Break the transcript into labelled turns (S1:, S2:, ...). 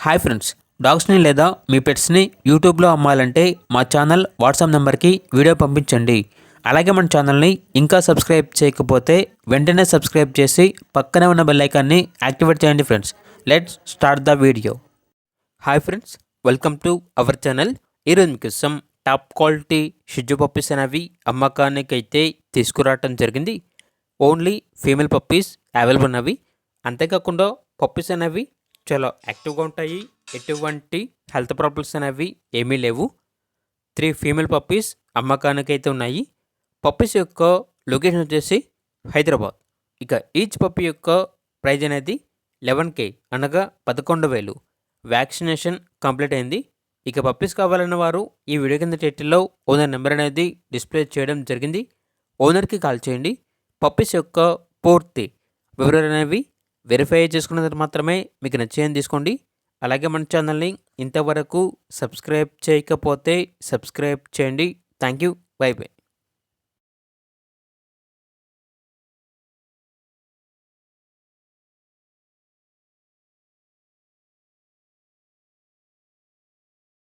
S1: Hi friends, డాగ్స్ని లేదా మీ పెట్స్ని యూట్యూబ్లో అమ్మాలంటే మా ఛానల్ వాట్సాప్ నెంబర్కి వీడియో పంపించండి. అలాగే మన ఛానల్ని ఇంకా సబ్స్క్రైబ్ చేయకపోతే వెంటనే సబ్స్క్రైబ్ చేసి పక్కనే ఉన్న బెల్ ఐకాన్ని యాక్టివేట్ చేయండి friends. Let's start the video. Hi friends, welcome to our channel. ఈరోజు మీకోసం టాప్ క్వాలిటీ షిజ్జు పప్పీస్ అనేవి అమ్మకానికి అయితే తీసుకురావటం జరిగింది. ఓన్లీ ఫీమేల్ పప్పీస్ అవైలబుల్ ఉన్నవి. అంతేకాకుండా పప్పీస్ అనేవి చాలా యాక్టివ్గా ఉంటాయి. ఎటువంటి హెల్త్ ప్రాబ్లమ్స్ అనేవి ఏమీ లేవు. 3 ఫీమేల్ పప్పీస్ అమ్మకానికి అయితే ఉన్నాయి. పప్పీస్ యొక్క లొకేషన్ వచ్చేసి హైదరాబాద్. ఇక ఈచ్ పప్పీ యొక్క ప్రైజ్ అనేది 11K అనగా 11,000. వ్యాక్సినేషన్ కంప్లీట్ అయింది. ఇక పప్పీస్ కావాలన్న వారు ఈ వీడియో కింద టైటిల్లో ఓనర్ నెంబర్ అనేది డిస్ప్లే చేయడం జరిగింది. ఓనర్కి కాల్ చేయండి. పప్పీస్ యొక్క పూర్తి వివరాలు అనేవి వెరిఫై చేసుకున్న తర్వాత మాత్రమే మీకు నచ్చేయని తీసుకోండి. అలాగే మన ఛానల్ని ఇంతవరకు సబ్స్క్రైబ్ చేయకపోతే సబ్స్క్రైబ్ చేయండి. Thank you. By by.